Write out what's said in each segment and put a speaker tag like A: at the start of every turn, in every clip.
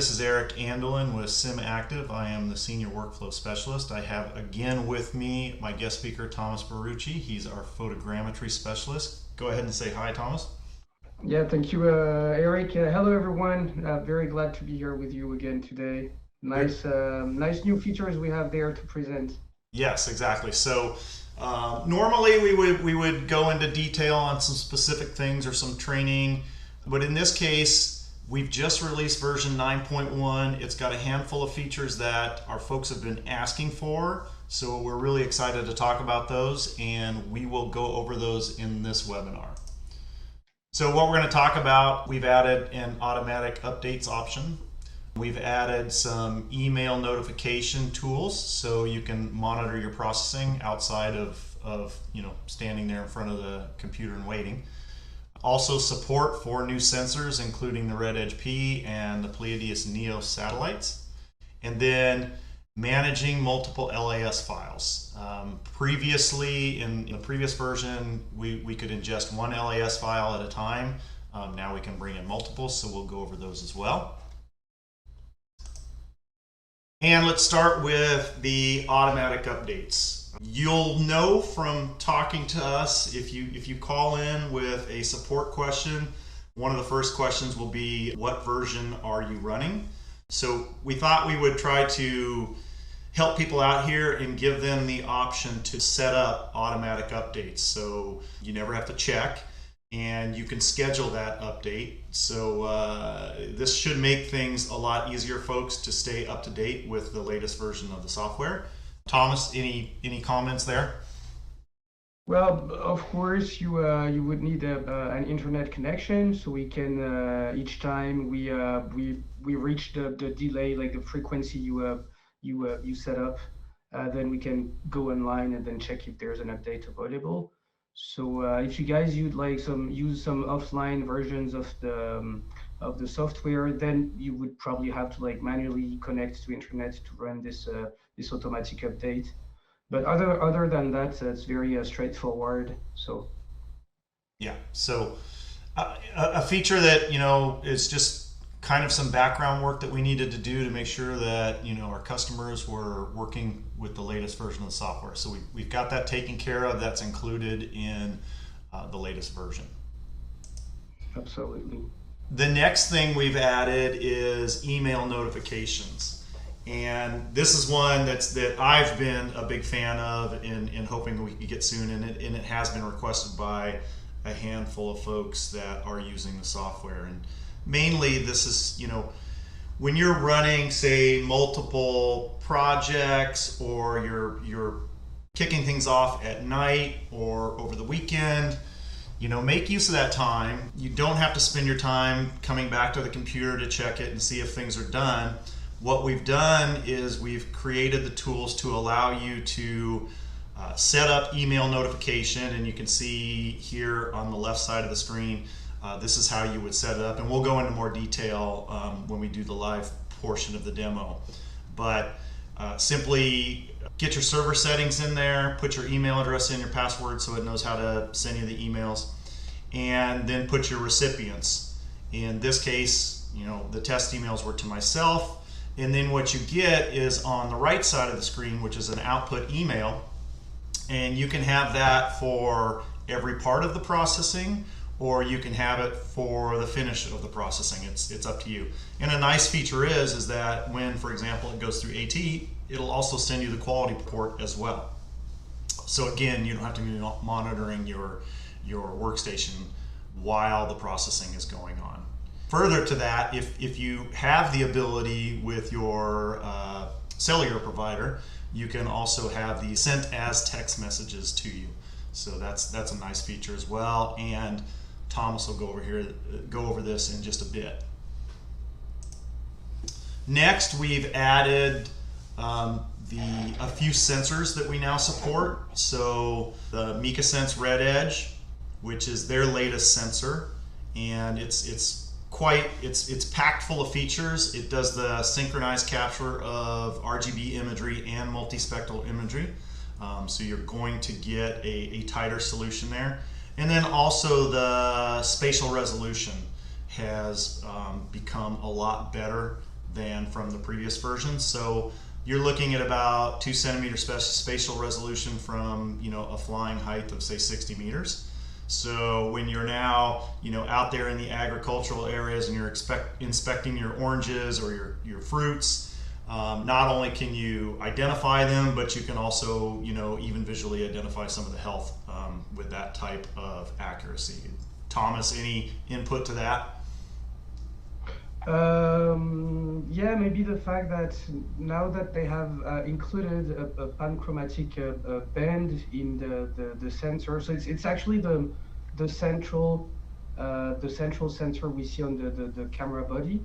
A: this is Eric Andelin with SimActive. I am the Senior Workflow Specialist. I have again with me my guest speaker, Thomas Barucchi. He's our Photogrammetry Specialist. Go ahead and say hi, Thomas.
B: Yeah, thank you, Eric. Hello, everyone. Very glad to be here with you again today. Nice new features we have there to present.
A: Yes, exactly. So normally we would go into detail on some specific things or some training, but in this case, we've just released version 9.1. It's got a handful of features that our folks have been asking for, so we're really excited to talk about those, and we will go over those in this webinar. So what we're going to talk about, we've added an automatic updates option. We've added some email notification tools so you can monitor your processing outside of standing there in front of the computer and waiting. Also support for new sensors, including the Red Edge P and the Pléiades Neo satellites. And then managing multiple LAS files. Previously, in the previous version, we could ingest one LAS file at a time. Now we can bring in multiple, so we'll go over those as well. And let's start with the automatic updates. You'll know from talking to us, if you call in with a support question, one of the first questions will be, what version are you running? So we thought we would try to help people out here and give them the option to set up automatic updates. So you never have to check, and you can schedule that update. So this should make things a lot easier, folks, to stay up to date with the latest version of the software. Thomas, any comments there?
B: Well, of course, you would need an internet connection, so we can each time we reach the delay, like the frequency you set up, then we can go online and then check if there's an update available. So if you guys use some offline versions of the software, then you would probably have to manually connect to internet to run this automatic update. But other than that, it's very straightforward. So
A: yeah, so a feature that is just kind of some background work that we needed to do to make sure that our customers were working with the latest version of the software. So we've got that taken care of. That's included in the latest version.
B: Absolutely.
A: The next thing we've added is email notifications. And this is one that I've been a big fan of in hoping we could get soon, and it has been requested by a handful of folks that are using the software. And mainly this is, when you're running, say, multiple projects, or you're kicking things off at night or over the weekend, make use of that time. You don't have to spend your time coming back to the computer to check it and see if things are done. What we've done is we've created the tools to allow you to set up email notification, and you can see here on the left side of the screen, this is how you would set it up, and we'll go into more detail when we do the live portion of the demo. But simply get your server settings in there, put your email address in, your password, so it knows how to send you the emails, and then put your recipients. In this case, the test emails were to myself. And then what you get is on the right side of the screen, which is an output email. And you can have that for every part of the processing, or you can have it for the finish of the processing. It's up to you. And a nice feature is that when, for example, it goes through AT, it'll also send you the quality report as well. So again, you don't have to be monitoring your workstation while the processing is going on. Further to that, if you have the ability with your cellular provider, you can also have these sent as text messages to you. So that's a nice feature as well. And Thomas will go over this in just a bit. Next, we've added a few sensors that we now support. So the MikaSense Red Edge, which is their latest sensor, and it's packed full of features. It does the synchronized capture of RGB imagery and multispectral imagery. So you're going to get a tighter solution there. And then also the spatial resolution has become a lot better than from the previous version. So you're looking at about 2 centimeter spatial resolution from, you know, a flying height of say 60 meters. So when you're now, you know, out there in the agricultural areas and you're inspecting your oranges or your fruits, not only can you identify them, but you can also, you know, even visually identify some of the health with that type of accuracy. Thomas, any input to that?
B: Yeah, maybe the fact that now that they have included a panchromatic band in the sensor, so it's actually the central sensor we see on the camera body.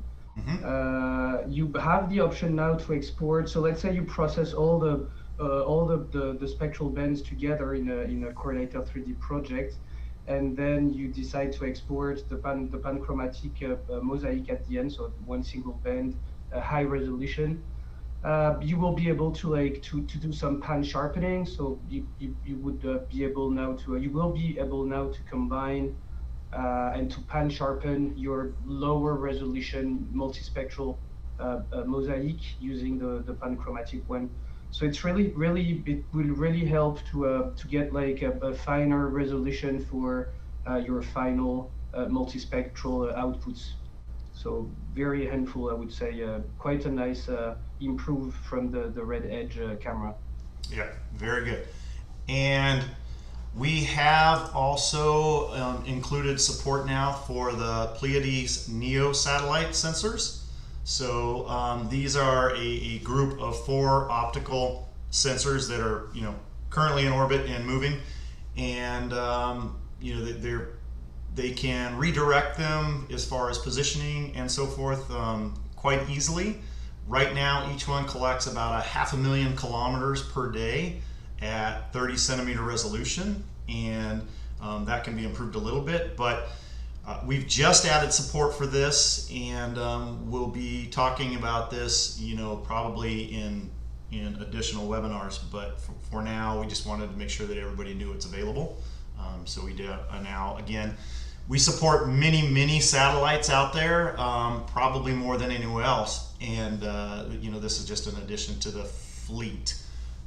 B: You have the option now to export. So let's say you process all the spectral bands together in a Correlator3D project, and then you decide to export the panchromatic mosaic at the end, so one single band, high resolution. You will be able to do some pan sharpening. So you would be able now to you will be able now to combine and to pan sharpen your lower resolution multispectral mosaic using the panchromatic one. So it's it will really help to get like a finer resolution for your final multispectral outputs. So very handful, I would say. Quite a nice improve from the Red Edge camera.
A: Yeah, very good. And we have also included support now for the Pléiades Neo satellite sensors. So these are a group of 4 optical sensors that are, you know, currently in orbit and moving, and you know, they can redirect them as far as positioning and so forth quite easily. Right now, each one collects about 500,000 kilometers per day at 30 centimeter resolution, and that can be improved a little bit, but we've just added support for this, and we'll be talking about this, you know, probably in additional webinars, but for now we just wanted to make sure that everybody knew it's available. So we do now, again, we support many satellites out there, probably more than anywhere else, and you know, this is just an addition to the fleet.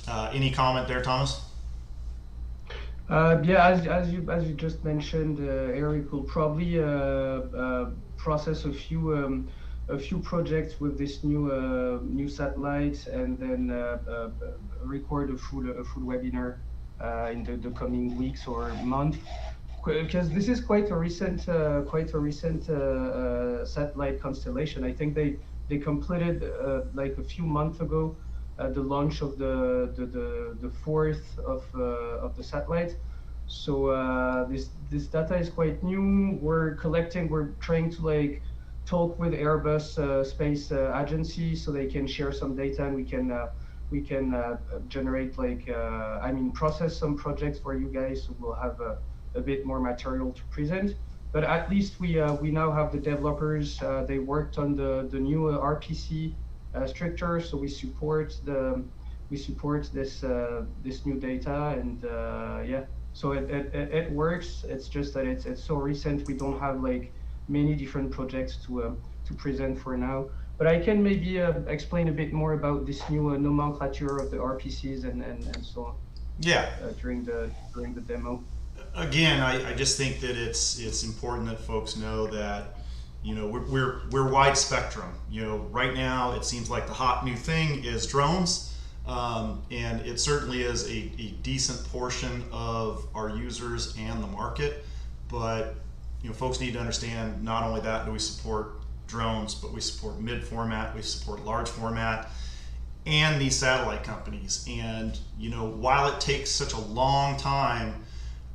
A: Any comment there, Thomas?
B: Yeah, as you just mentioned, Eric will probably process a few projects with this new satellite, and then record a full webinar in the coming weeks or month, because this is quite a recent satellite constellation. I think they completed like a few months ago the launch of the 4th of the satellite. So this data is quite new. We're trying to like talk with Airbus space agency so they can share some data, and we can generate like I mean, process some projects for you guys, so we'll have a bit more material to present. But at least we now have the developers. They worked on the new RPC structure, so we support this new data, and yeah, so it works. It's just that it's so recent, we don't have like many different projects to present for now. But I can maybe explain a bit more about this new nomenclature of the RPCs and so on.
A: Yeah.
B: During the demo.
A: Again, I just think that it's important that folks know that, you know, we're wide spectrum. You know, right now it seems like the hot new thing is drones, and it certainly is a decent portion of our users and the market. But you know, folks need to understand, not only that do we support drones, but we support mid format, we support large format, and these satellite companies. And you know, while it takes such a long time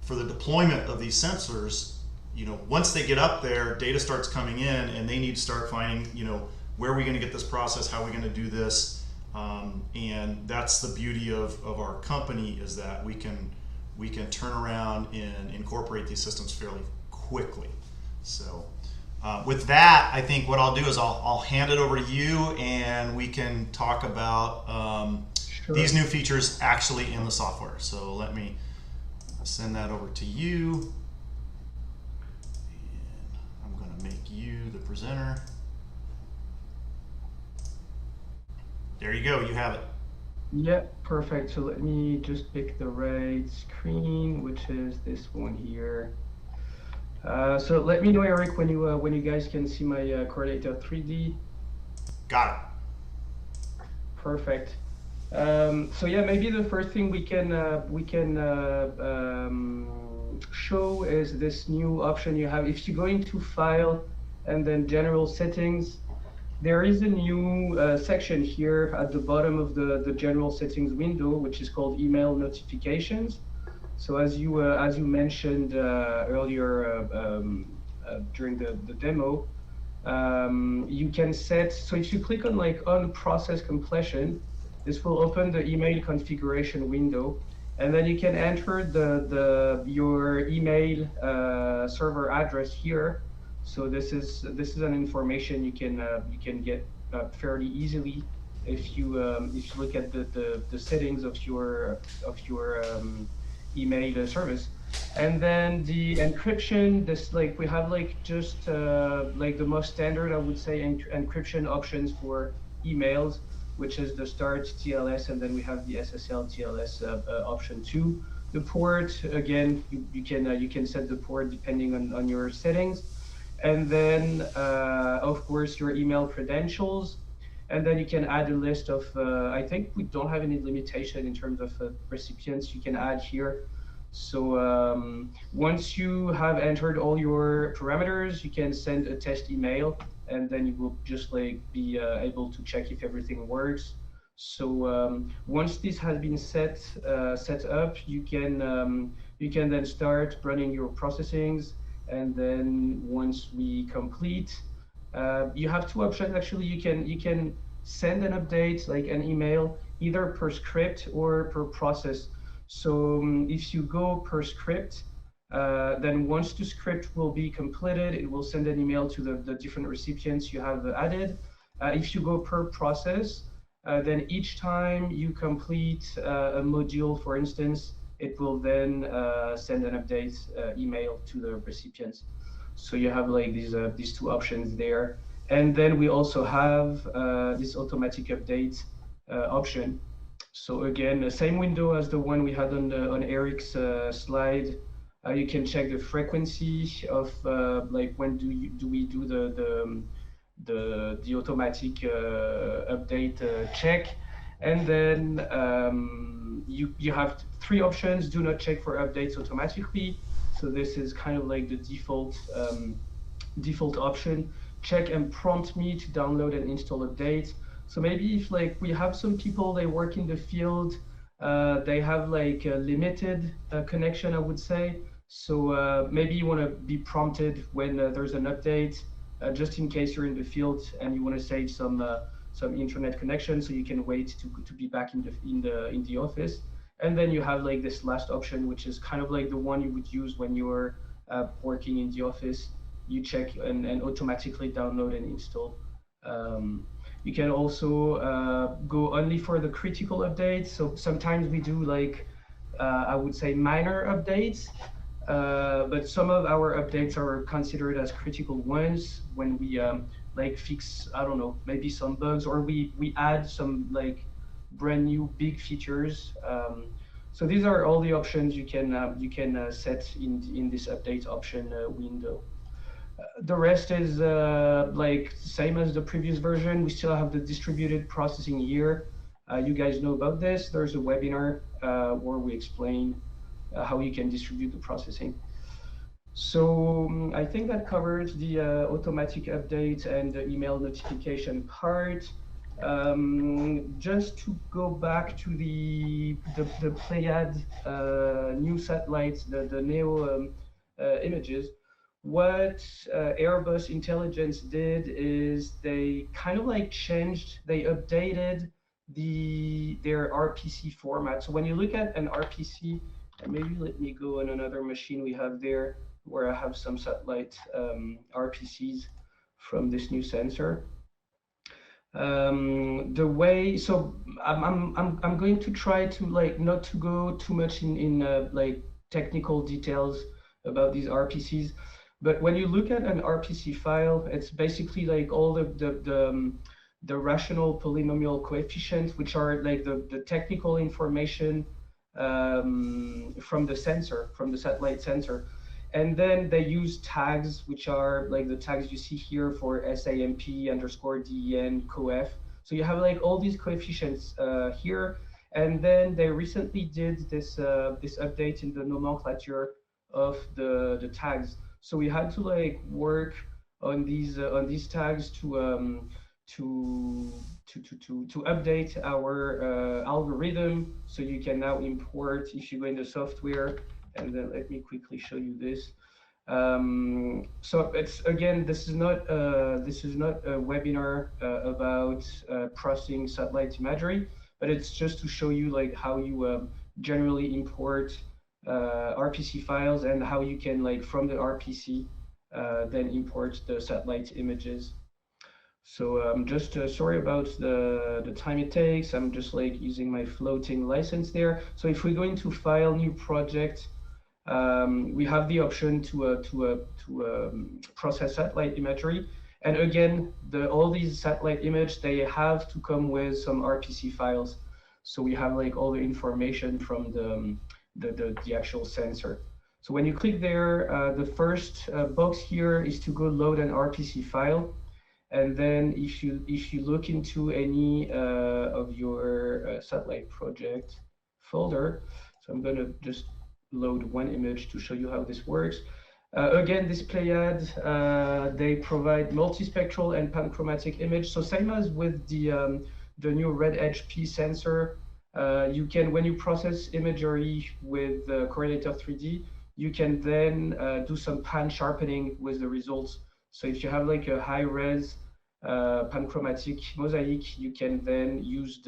A: for the deployment of these sensors, you know, once they get up there, data starts coming in, and they need to start finding, you know, where are we going to get this process, how are we going to do this, and that's the beauty of our company, is that we can turn around and incorporate these systems fairly quickly. So with that, I think what I'll do is I'll hand it over to you, and we can talk about
B: Sure.
A: these new features actually in the software. So let me send that over to you. And I'm going to make you the presenter. There you go. You have it.
B: Yeah, perfect. So let me just pick the right screen, which is this one here. So let me know, Eric, when you guys can see my Correlator 3D.
A: Got
B: Perfect. So yeah, maybe the first thing we can show is this new option you have. If you go into File and then General Settings, there is a new section here at the bottom of the General Settings window, which is called Email Notifications. So as you mentioned earlier during the demo, you can set, so if you click on like on process completion, this will open the email configuration window, and then you can enter your email server address here. So this is an information you can get fairly easily if you look at the settings of your email service. And then the encryption, this like we have like just like the most standard, I would say, encryption options for emails, which is the start TLS, and then we have the SSL TLS option too. The port, again, you can set the port depending on your settings, and then of course your email credentials, and then you can add a list of. I think we don't have any limitation in terms of recipients you can add here. So once you have entered all your parameters, you can send a test email, and then you will just like be able to check if everything works. So once this has been set up, you can then start running your processings, and then once we complete, you have two options actually. You can send an update like an email either per script or per process. So if you go per script, then once the script will be completed, it will send an email to the different recipients you have added. If you go per process, then each time you complete a module, for instance, it will then send an update email to the recipients. So you have like these two options there. And then we also have this automatic update option. So again, the same window as the one we had on Eric's slide. You can check the frequency of like when do we do the automatic update check, and then you have three options. Do not check for updates automatically. So this is kind of like the default option. Check and prompt me to download and install updates. So maybe if like we have some people, they work in the field, they have like a limited connection, I would say. So maybe you want to be prompted when there's an update, just in case you're in the field and you want to save some internet connection, so you can wait to be back in the office. And then you have like this last option, which is kind of like the one you would use when you're working in the office. You check and automatically download and install. You can also go only for the critical updates. So sometimes we do like, I would say minor updates, but some of our updates are considered as critical ones when we like fix, I don't know, maybe some bugs, or we add some like brand new big features. So these are all the options you can set in this update option window. The rest is like same as the previous version. We still have the distributed processing here. You guys know about this. There's a webinar where we explain how you can distribute the processing. So I think that covers the automatic update and the email notification part. Just to go back to the Pléiades new satellites, the Neo images. What Airbus Intelligence did is they kind of like changed, they updated their RPC format. So when you look at an RPC, and maybe let me go on another machine we have there where I have some satellite RPCs from this new sensor. The way, so I'm going to try to like not to go too much in like technical details about these RPCs. But when you look at an RPC file, it's basically like all the the rational polynomial coefficients, which are like the technical information from the sensor, from the satellite sensor. And then they use tags, which are like the tags you see here for SAMP underscore DEN coef. So you have like all these coefficients here. And then they recently did this this update in the nomenclature of the tags. So we had to like work on these tags to to update our algorithm. So you can now import, if you go in the software, and then let me quickly show you this. So it's again, this is not a webinar about processing satellite imagery, but it's just to show you like how you generally import RPC files and how you can like from the RPC then import the satellite images. So I'm just sorry about the time it takes. I'm just like using my floating license there. So if we go into File, New Project, we have the option to process satellite imagery. And again, all these satellite image, they have to come with some RPC files. So we have like all the information from the actual sensor. So when you click there, the first box here is to go load an RPC file. And then if you look into any of your satellite project folder, so I'm going to just load one image to show you how this works. Again, this Pléiades, they provide multispectral and panchromatic image. So same as with the new Red Edge P sensor, you can, when you process imagery with Correlator3D, you can then do some pan sharpening with the results. So if you have like a high res panchromatic mosaic, you can then use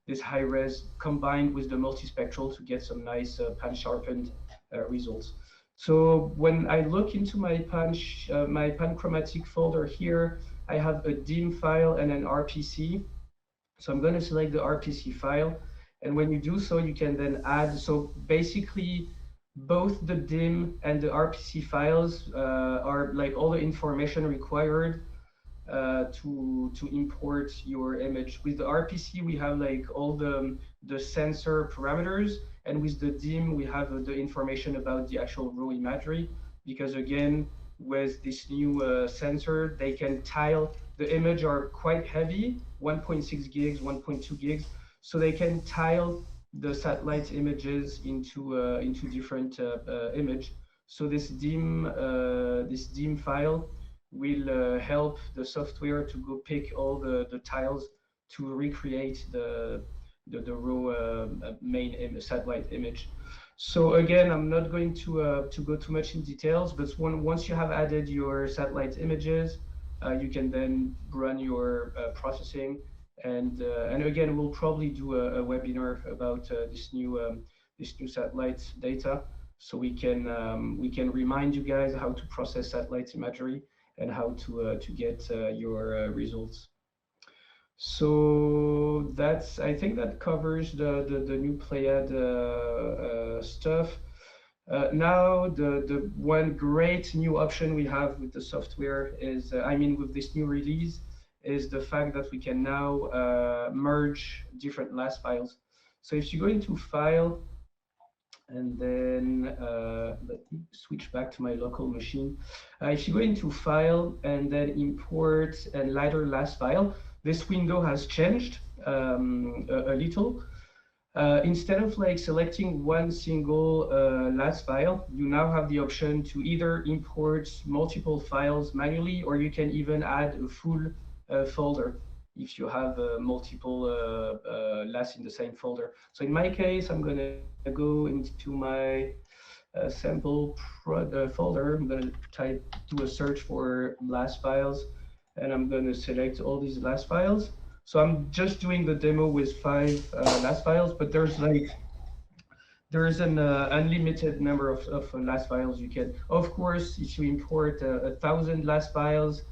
B: this high res combined with the multispectral to get some nice pan sharpened results. So when I look into my panchromatic folder here, I have a dim file and an RPC. So I'm going to select the RPC file. And when you do so, you can then add, so basically both the dim and the RPC files are like all the information required to import your image. With the RPC, we have like all the sensor parameters, and with the dim, we have the information about the actual raw imagery. Because again, with this new sensor, they can tile. The image are quite heavy, 1.6 gigs, 1.2 gigs, so they can tile the satellite images into different image. So this dim file will help the software to go pick all the tiles to recreate the raw main satellite image. So again, I'm not going to go too much in details, but once you have added your satellite images, you can then run your processing. And again, we'll probably do a webinar about this new satellite data, so we can remind you guys how to process satellite imagery and how to get your results. So I think that covers the new Pléiades stuff. Now the one great new option we have with the software is, with this new release, is the fact that we can now merge different LAS files. So if you go into File, and then let me switch back to my local machine. If you go into File and then Import and Lighter LAS file, this window has changed a little. Instead of like selecting one single LAS file, you now have the option to either import multiple files manually, or you can even add a full folder if you have multiple LAS in the same folder. So in my case, I'm going to go into my sample folder. I'm going to do a search for LAS files, and I'm going to select all these LAS files. So I'm just doing the demo with 5 LAS files, but there's an unlimited number of LAS files you can. Of course, if you import 1,000 LAS files,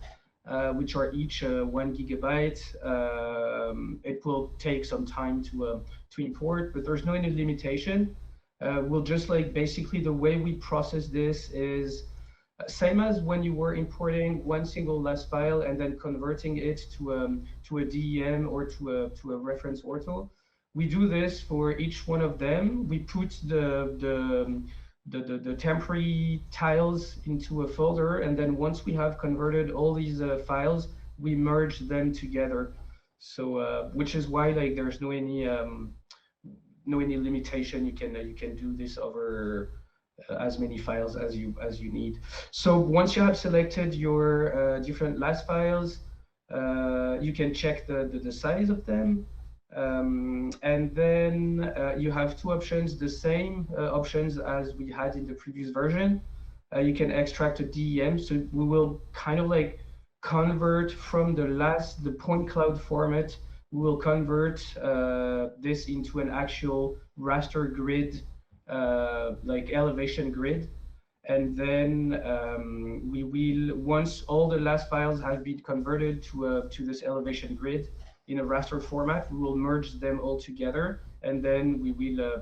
B: which are each 1 gigabyte, it will take some time to import, but there's no any limitation. We'll just like basically the way we process this is Same as when you were importing one single last file and then converting it to a DEM or to a reference ortho. We do this for each one of them. We put the temporary tiles into a folder, and then once we have converted all these files, we merge them together. So which is why like there's no any limitation. You can do this over as many files as you need. So once you have selected your different last files, you can check the size of them. And then you have two options, the same options as we had in the previous version. You can extract a DEM, so we will kind of like convert from the point cloud format. We will convert this into an actual raster grid, like elevation grid. And then we will, once all the last files have been converted to this elevation grid in a raster format, we will merge them all together, and then we will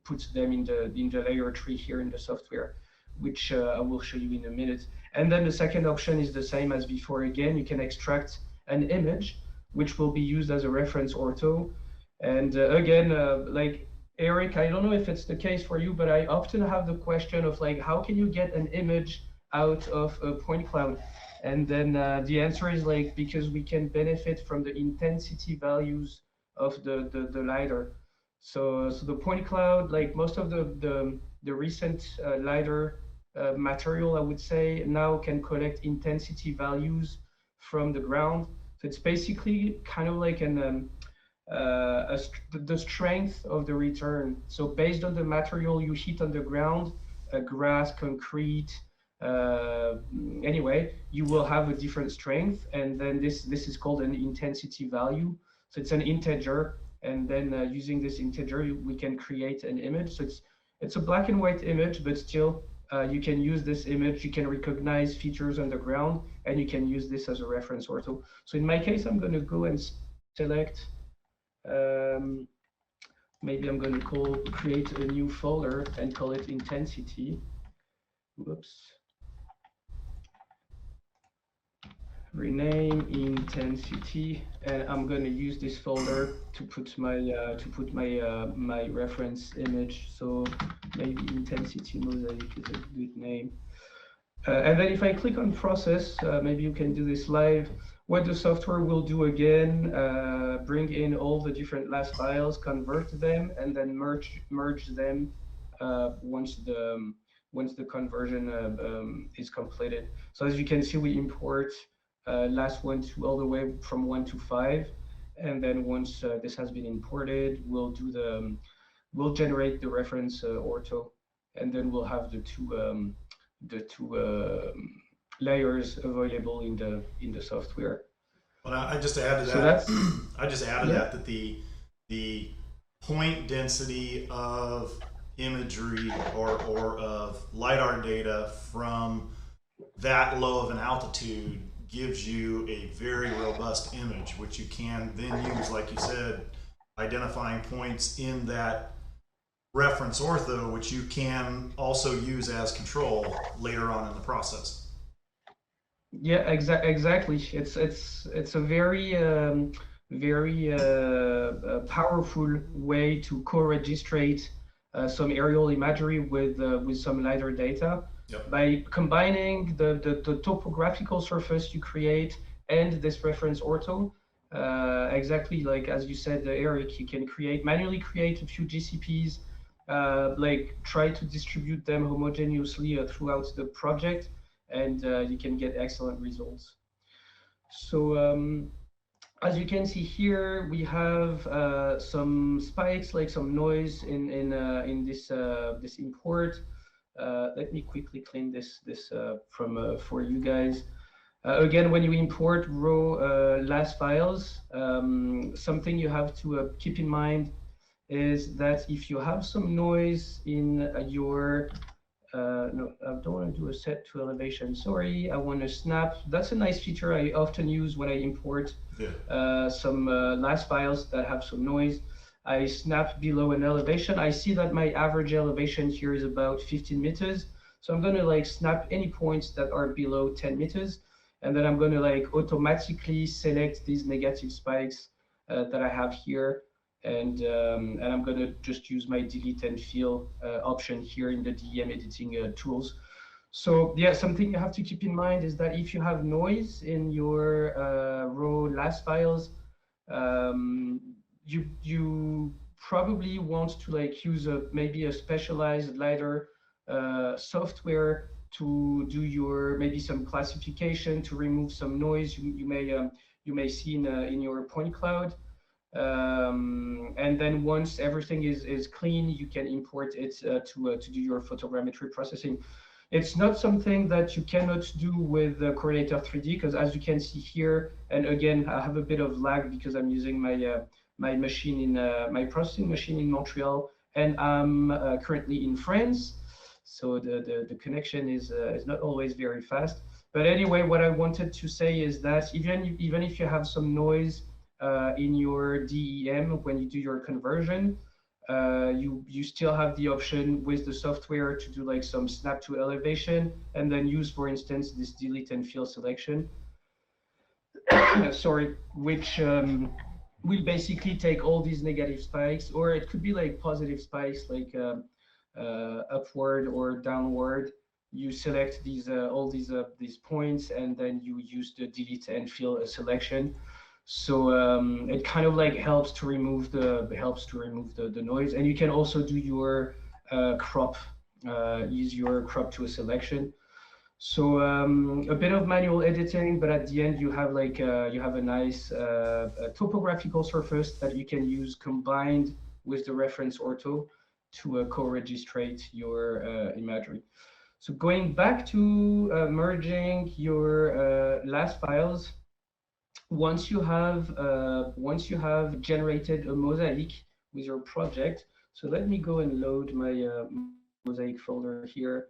B: put them in the layer tree here in the software, which I will show you in a minute. And then the second option is the same as before. Again, you can extract an image, which will be used as a reference ortho. And again, like Eric, I don't know if it's the case for you, but I often have the question of like, how can you get an image out of a point cloud? And then the answer is like, because we can benefit from the intensity values of the LiDAR. So the point cloud, like most of the recent LiDAR material, I would say, now can collect intensity values from the ground. So it's basically kind of like the strength of the return. So based on the material you hit on the ground, grass, concrete, anyway, you will have a different strength, and then this is called an intensity value. So it's an integer, and then using this integer, we can create an image. So it's a black and white image, but still you can use this image. You can recognize features on the ground, and you can use this as a reference ortho. So in my case, I'm going to go and select. Maybe I'm going to create a new folder and call it intensity. Whoops. Rename intensity, and I'm going to use this folder to put my my reference image. So maybe intensity mosaic is a good name. And then if I click on process, maybe you can do this live. What the software will do again, bring in all the different last files, convert them, and then merge them once the conversion is completed. So as you can see, we import last one to all the way from 1 to 5, and then once this has been imported, we'll generate the reference ortho, and then we'll have the two layers available in the software.
A: Well, I just added that. I just added that the point density of imagery or of LiDAR data from that low of an altitude gives you a very robust image, which you can then use, like you said, identifying points in that reference ortho, which you can also use as control later on in the process.
B: Yeah, exactly. It's a very powerful way to co-registrate some aerial imagery with some LiDAR data.
A: Yep.
B: By combining the topographical surface you create and this reference ortho, exactly like as you said, Eric, you can manually create a few GCPs, like try to distribute them homogeneously throughout the project, and you can get excellent results. So as you can see here, we have some spikes, like some noise in this import. Let me quickly clean this for you guys. Again, when you import raw LAS files, something you have to keep in mind is that if you have some noise in your no, I don't want to do a set to elevation. Sorry, I want to snap. That's a nice feature I often use when I import some LAS files that have some noise. I snap below an elevation. I see that my average elevation here is about 15 meters. So I'm going to like snap any points that are below 10 meters. And then I'm going to like automatically select these negative spikes that I have here. And I'm going to just use my delete and fill option here in the DEM editing tools. So yeah, something you have to keep in mind is that if you have noise in your raw LAS files, you probably want to like use maybe a specialized LiDAR software to do your maybe some classification to remove some noise you may see in your point cloud. And then once everything is clean, you can import it to do your photogrammetry processing. It's not something that you cannot do with Correlator3D, because as you can see here, and again, I have a bit of lag because I'm using my machine in my processing machine in Montreal, and I'm currently in France, so the connection is not always very fast. But anyway, what I wanted to say is that even if you have some noise in your DEM when you do your conversion, you still have the option with the software to do like some snap to elevation and then use, for instance, this delete and fill selection. Sorry, which will basically take all these negative spikes, or it could be like positive spikes, like upward or downward. You select these all these points, and then you use the delete and fill selection. So it kind of like helps to remove the noise, and you can also do your crop, use your crop to a selection. So a bit of manual editing, but at the end you have like you have a nice topographical surface that you can use combined with the reference ortho to co-registrate your imagery. So going back to merging your LAS files, once you have generated a mosaic with your project. So let me go and load my mosaic folder here.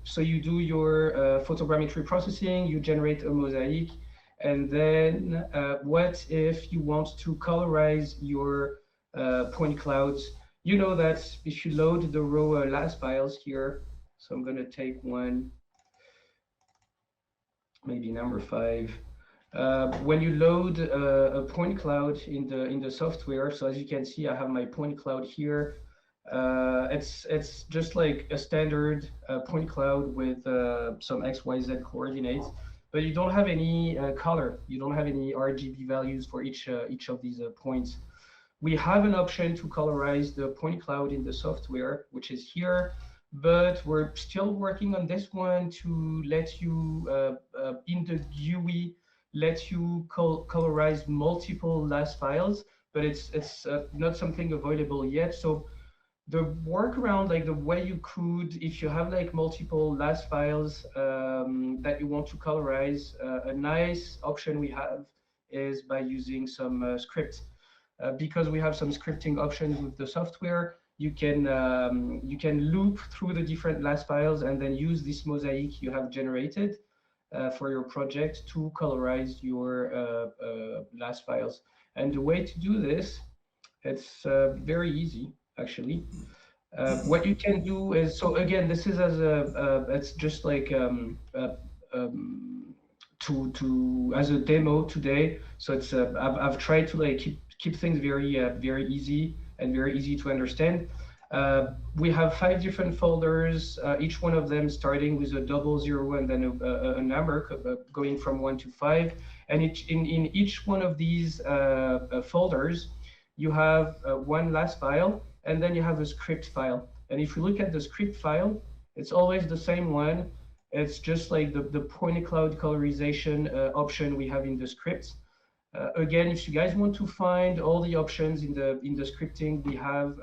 B: So you do your photogrammetry processing, you generate a mosaic, and then what if you want to colorize your point clouds? You know that if you load the raw LAS files here, so I'm going to take one, maybe number 5. When you load a point cloud in the software, so as you can see, I have my point cloud here. It's just like a standard point cloud with some XYZ coordinates, but you don't have any color. You don't have any RGB values for each of these points. We have an option to colorize the point cloud in the software, which is here, but we're still working on this one to let you, in the GUI, let you colorize multiple LAS files, but it's not something available yet. So the workaround, like the way you could, if you have like multiple LAS files that you want to colorize, a nice option we have is by using some scripts. Because we have some scripting options with the software, you can loop through the different LAS files and then use this mosaic you have generated for your project to colorize your LAS files. And the way to do this, it's very easy, actually. What you can do is, so again, this is as it's just like as a demo today. So it's I've tried to like keep things very easy and very easy to understand. We have 5 different folders, each one of them starting with a 00 and then a number going from 1 to 5. And in each one of these folders, you have one LAS file, and then you have a script file. And if you look at the script file, it's always the same one. It's just like the point cloud colorization option we have in the script. Again, if you guys want to find all the options in the scripting we have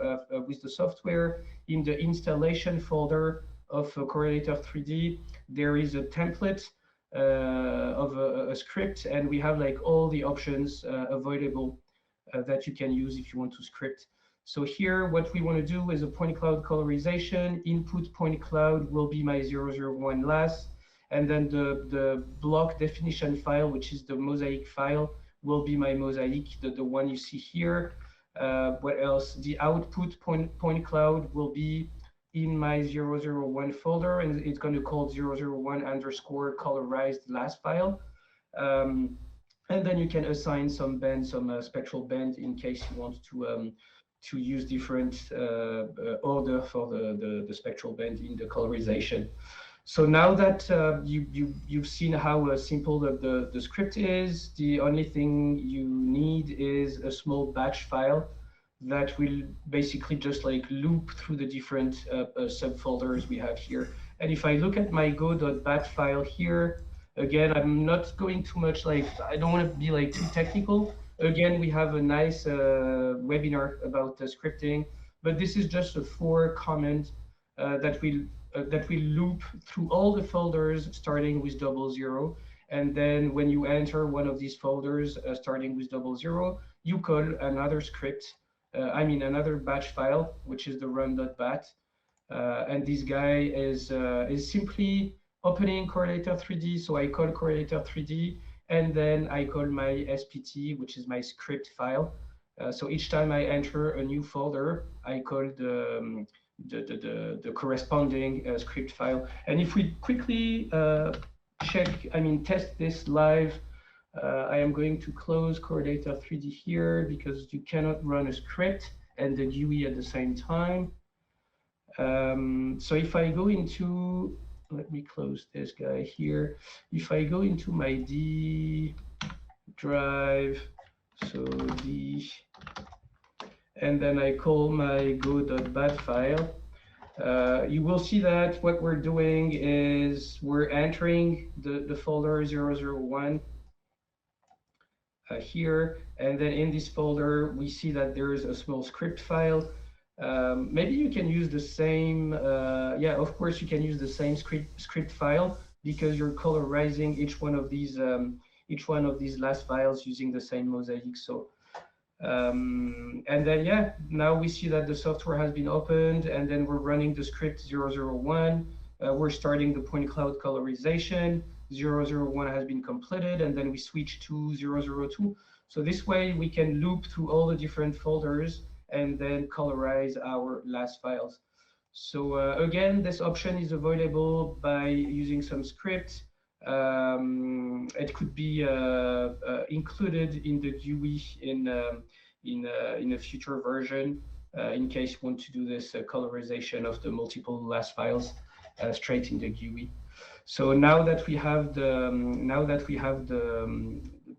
B: with the software, in the installation folder of Correlator3D, there is a template of a script, and we have like all the options available that you can use if you want to script. So here, what we want to do is a point cloud colorization. Input point cloud will be my 001 LAS, and then the block definition file, which is the mosaic file, will be my mosaic, the one you see here. What else? The output point cloud will be in my 001 folder, and it's going to call 001 underscore colorized last file. And then you can assign some band, some spectral band in case you want to use different order for the spectral band in the colorization. So now that you've seen how simple the script is, the only thing you need is a small batch file that will basically just like loop through the different subfolders we have here. And if I look at my go.bat file here, again, I'm not going too much, like, I don't want to be like too technical. Again, we have a nice webinar about scripting, but this is just a 4 comment that will loop through all the folders starting with 00. And then when you enter one of these folders starting with 00, you call another script, another batch file, which is the run.bat. And this guy is simply opening Correlator3D. So I call Correlator3D, and then I call my SPT, which is my script file. So each time I enter a new folder, I call the corresponding script file. And if we quickly test this live, I am going to close Correlator3D here because you cannot run a script and the GUI at the same time. So if I go into, let me close this guy here. If I go into my D drive, so D, and then I call my go.bat file, you will see that what we're doing is we're entering the folder 001 here, and then in this folder we see that there is a small script file. Maybe you can use the same, yeah, of course you can use the same script file because you're colorizing each one of these last files using the same mosaic. So and then yeah, now we see that the software has been opened, and then we're running the script 001. We're starting the point cloud colorization. 001 has been completed, and then we switch to 002. So this way we can loop through all the different folders and then colorize our last files. So again, this option is available by using some script. It could be included in the GUI in a future version in case you want to do this colorization of the multiple last files straight in the GUI. So now that we have the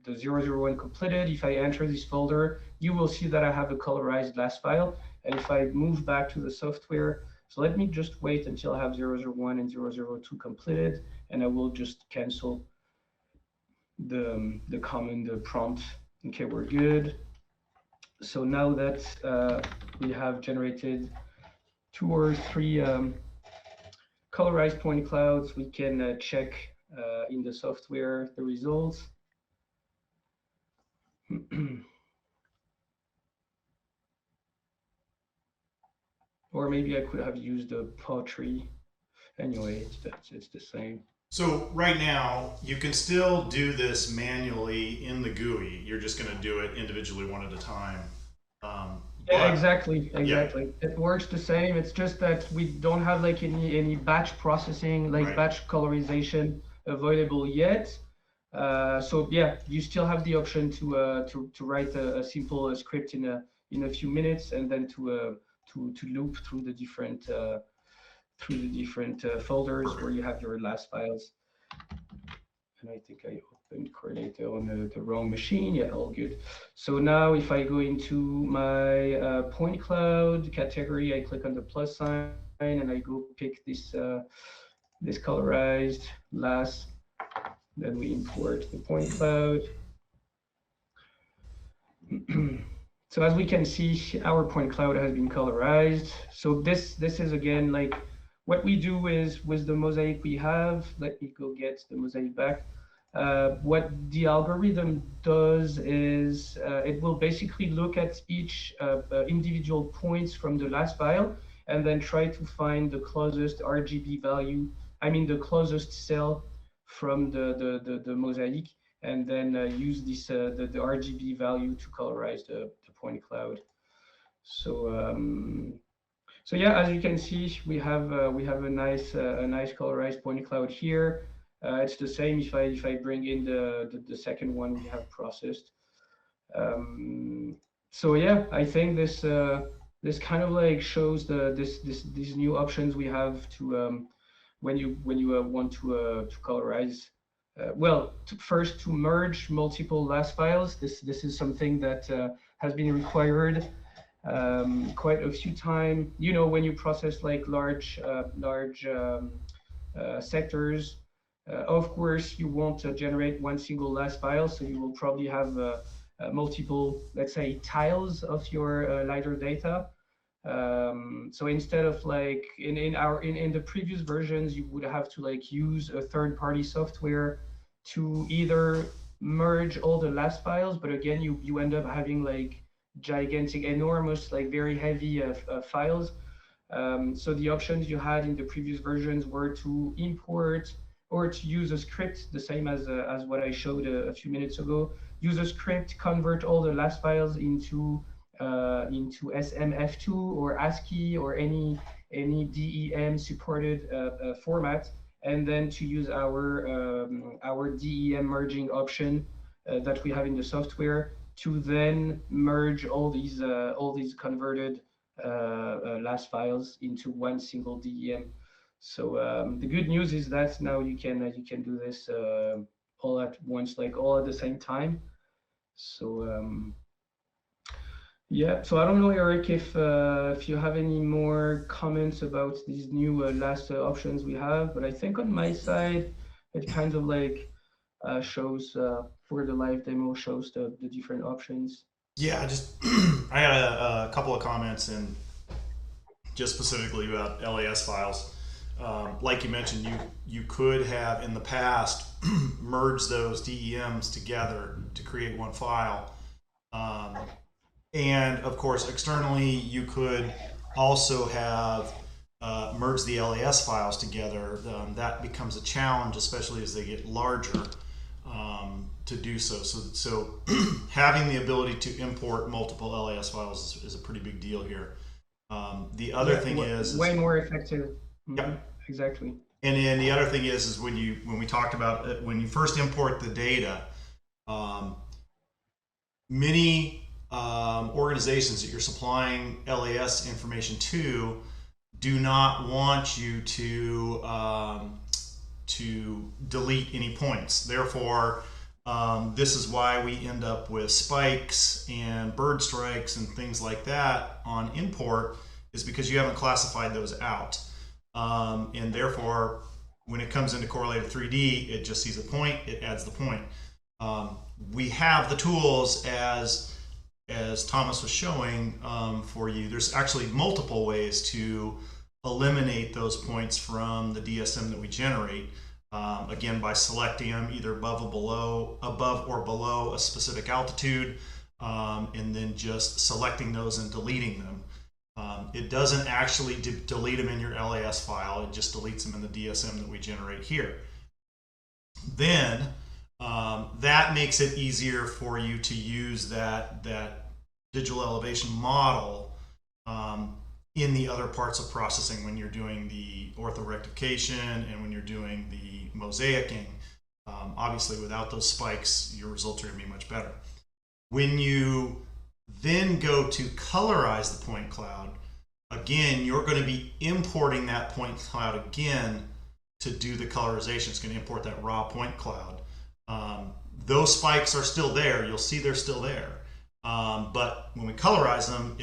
B: 001 completed, if I enter this folder, you will see that I have a colorized last file. And if I move back to the software, so let me just wait until I have 001 and 002 completed, and I will just cancel the command, the prompt. Okay, we're good. So now that we have generated 2 or 3 colorized point clouds, we can check in the software the results. Or maybe I could have used the pottery. Anyway, it's the same.
A: So right now, you can still do this manually in the GUI. You're just going to do it individually one at a time.
B: Yeah, exactly.
A: Yeah.
B: It works the same. It's just that we don't have like any batch processing, like
A: Right.
B: batch colorization available yet. So yeah, you still have the option to write a simple script in a few minutes, and then to loop through the different folders where you have your last files. And I think I opened Correlator on the wrong machine. Yeah, all good. So now if I go into my point cloud category, I click on the plus sign and I go pick this this colorized last. Then we import the point cloud. So as we can see, our point cloud has been colorized. So this is again like what we do is with the mosaic we have. Let me go get the mosaic back. What the algorithm does is it will basically look at each individual points from the last file and then try to find the closest RGB value, the closest cell from the mosaic, and then use this the RGB value to colorize the point cloud. So So yeah, as you can see, we have a nice colorized point cloud here. It's the same if I bring in the second one we have processed. Um, so yeah, I think this kind of like shows these new options we have to when you want to colorize. Well, first to merge multiple LAS files. This is something that has been required quite a few times. You know, when you process like large sectors, of course, you won't generate one single LAS file, so you will probably have multiple, let's say, tiles of your LiDAR data. So instead of like in the previous versions, you would have to like use a third-party software to either merge all the LAS files, but again, you end up having like gigantic, enormous, like very heavy files. So the options you had in the previous versions were to import or to use a script, the same as what I showed a few minutes ago. Use a script, convert all the LAS files into SMF2 or ASCII or any DEM supported format, and then to use our DEM merging option that we have in the software to then merge all these converted LAS files into one single DEM. So the good news is that now you can do this all at once, like all at the same time. So yeah, so I don't know, Eric, if you have any more comments about these new last options we have, but I think on my side, it kind of like shows for the live demo shows the different options.
A: Yeah, just I had a couple of comments and just specifically about LAS files. Like you mentioned, you could have in the past merged those DEMs together to create one file. Um, and of course, externally, you could also have merged the LAS files together. That becomes a challenge, especially as they get larger, to do so. So having the ability to import multiple LAS files is a pretty big deal here. The other
B: Yeah,
A: thing is
B: way more effective.
A: yeah.
B: Exactly.
A: And then the other thing is when we talked about it, when you first import the data, many organizations that you're supplying LAS information to do not want you to delete any points. Therefore, this is why we end up with spikes and bird strikes and things like that on import, is because you haven't classified those out. And therefore, when it comes into Correlator3D, it just sees a point, it adds the point. We have the tools as Thomas was showing for you. There's actually multiple ways to eliminate those points from the DSM that we generate. Again, by selecting them either above or below a specific altitude, and then just selecting those and deleting them. It doesn't actually delete them in your LAS file, it just deletes them in the DSM that we generate here. Then that makes it easier for you to use that digital elevation model in the other parts of processing when you're doing the orthorectification and when you're doing the mosaicing. Obviously, without those spikes, your results are going to be much better. When you then go to colorize the point cloud, again, you're going to be importing that point cloud again to do the colorization. It's going to import that raw point cloud. Those spikes are still there. You'll see they're still there. But when we colorize them,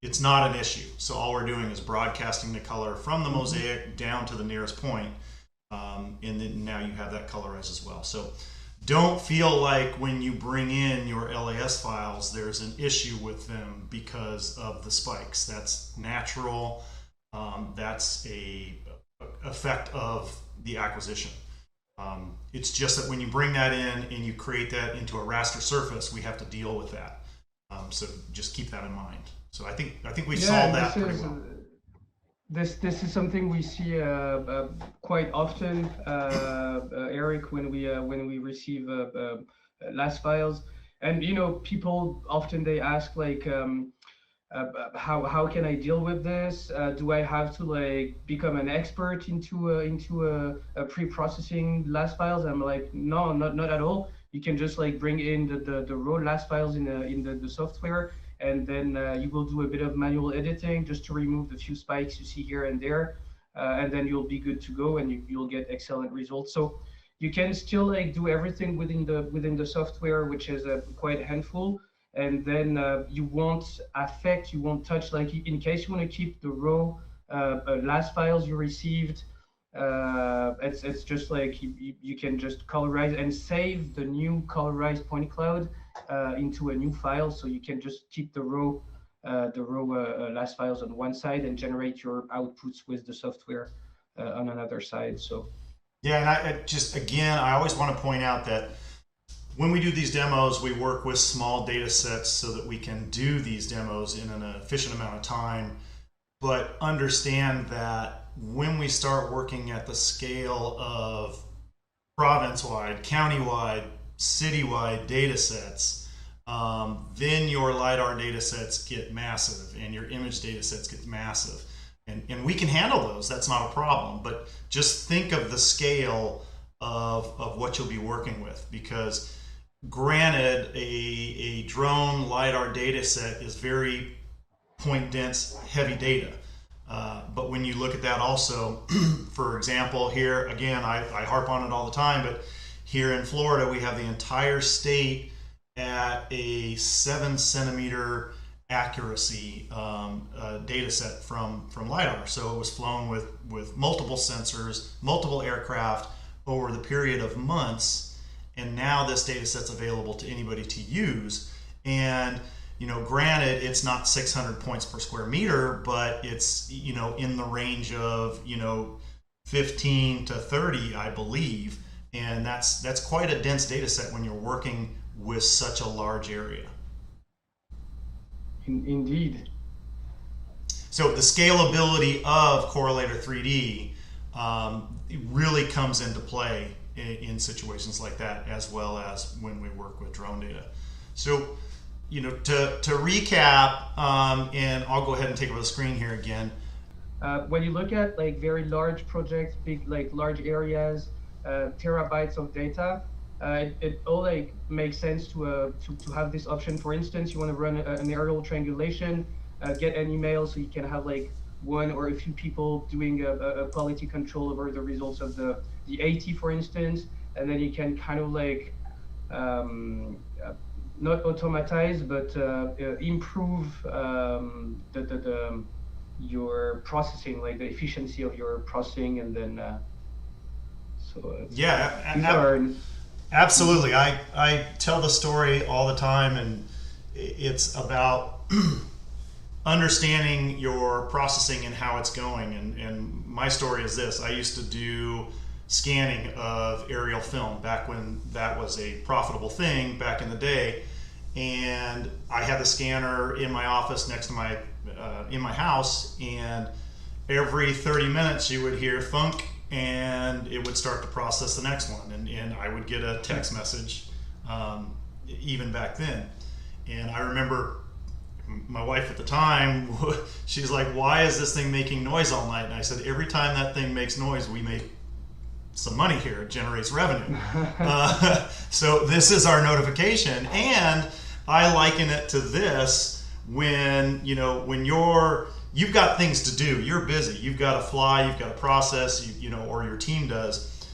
A: it's not an issue. So all we're doing is broadcasting the color from the mosaic down to the nearest point. And then now you have that colorized as well. So don't feel like when you bring in your LAS files, there's an issue with them because of the spikes. That's natural. That's a effect of the acquisition. It's just that when you bring that in and you create that into a raster surface, we have to deal with that. So just keep that in mind. So I think we solved that pretty well.
B: This is something we see quite often, Eric, when we receive LAS files, and you know, people often they ask like, how can I deal with this? Do I have to like become an expert into pre-processing LAS files? I'm like, no, not at all. You can just like bring in the raw LAS files in the software, and then you will do a bit of manual editing just to remove the few spikes you see here and there, and then you'll be good to go, and you'll get excellent results. So you can still like do everything within the software, which is quite a handful, and then you won't touch, like in case you want to keep the raw LAS files you received. It's just like you can just colorize and save the new colorized point cloud into a new file, so you can just keep the raw LAS files on one side and generate your outputs with the software on another side. So
A: Yeah, and I just, again, I always want to point out that when we do these demos, we work with small data sets so that we can do these demos in an efficient amount of time. But understand that when we start working at the scale of province-wide, county-wide, city-wide data sets, then your LiDAR data sets get massive and your image data sets get massive. And we can handle those, that's not a problem. But just think of the scale of what you'll be working with, because granted, a drone LiDAR data set is very point dense, heavy data. But when you look at that also, for example, here, again, I harp on it all the time, but here in Florida, we have the entire state at a 7 centimeter accuracy data set from LiDAR. So it was flown with multiple sensors, multiple aircraft over the period of months. And now this data set's available to anybody to use. And, granted, it's not 600 points per square meter, but it's, in the range of, 15 to 30, I believe. And that's quite a dense data set when you're working with such a large area.
B: Indeed.
A: So the scalability of Correlator3D really comes into play in situations like that, as well as when we work with drone data. So, to recap, and I'll go ahead and take over the screen here again.
B: When you look at like very large projects, big like large areas, terabytes of data, it all like makes sense to have this option. For instance, you want to run an aerial triangulation, get an email, so you can have like one or a few people doing a quality control over the results of the AT, for instance, and then you can kind of like not automatize, but improve your processing, like the efficiency of your processing, and then
A: absolutely. I tell the story all the time, and it's about understanding your processing and how it's going. And my story is this: I used to do scanning of aerial film back when that was a profitable thing back in the day, and I had the scanner in my office next to my in my house, and every 30 minutes you would hear thunk, and it would start to process the next one, and I would get a text message even back then. And I remember my wife at the time, she's like, why is this thing making noise all night? And I said, every time that thing makes noise, we make some money here. It generates revenue. So this is our notification. And I liken it to this: when you've got things to do, you're busy, you've got to fly, you've got to process, or your team does.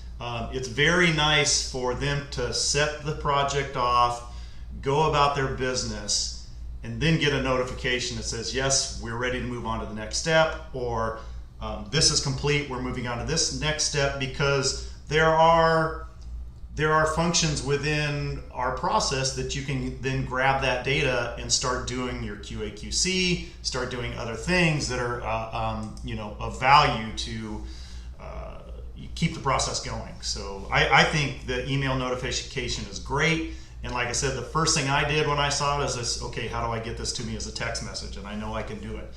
A: It's very nice for them to set the project off, go about their business, and then get a notification that says, yes, we're ready to move on to the next step, or this is complete, we're moving on to this next step, because there are functions within our process that you can then grab that data and start doing your QA/QC, start doing other things that are of value to keep the process going. So I think the email notification is great. And like I said, the first thing I did when I saw it is this: okay, how do I get this to me as a text message? And I know I can do it.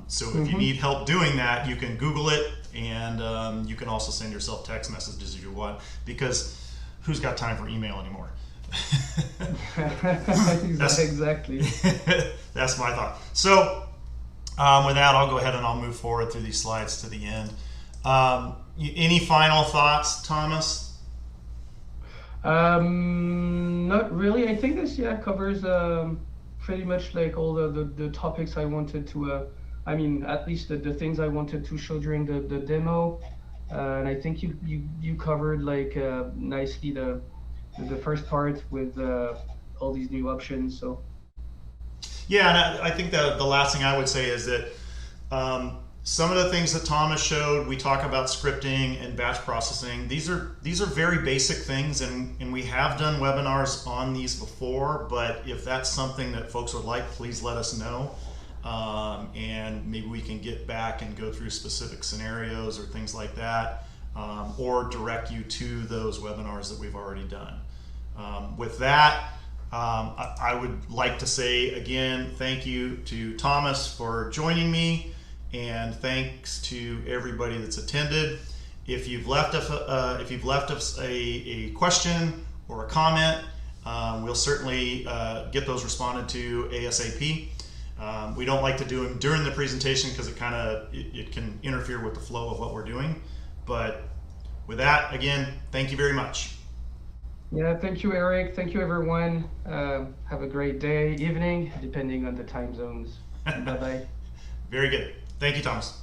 A: So if you need help doing that, you can Google it, and you can also send yourself text messages if you want, because who's got time for email anymore?
B: Exactly.
A: That's my thought. So with that, I'll go ahead and I'll move forward through these slides to the end. Any final thoughts, Thomas?
B: Not really. I think this covers pretty much like all the topics I wanted to. I mean, at least the things I wanted to show during the demo. And I think you covered like nicely the first part with all these new options. So
A: Yeah, and I think the last thing I would say is that some of the things that Thomas showed, we talk about scripting and batch processing. These are very basic things, and we have done webinars on these before. But if that's something that folks would like, please let us know, and maybe we can get back and go through specific scenarios or things like that, or direct you to those webinars that we've already done. With that, I would like to say again, thank you to Thomas for joining me, and thanks to everybody that's attended. If you've left us a question or a comment, we'll certainly get those responded to ASAP. We don't like to do them during the presentation because it can interfere with the flow of what we're doing. But with that, again, thank you very much.
B: yeah, thank you, Eric. Thank you, everyone. Have a great day, evening, depending on the time zones. Bye-bye.
A: Very good. Thank you, Thomas.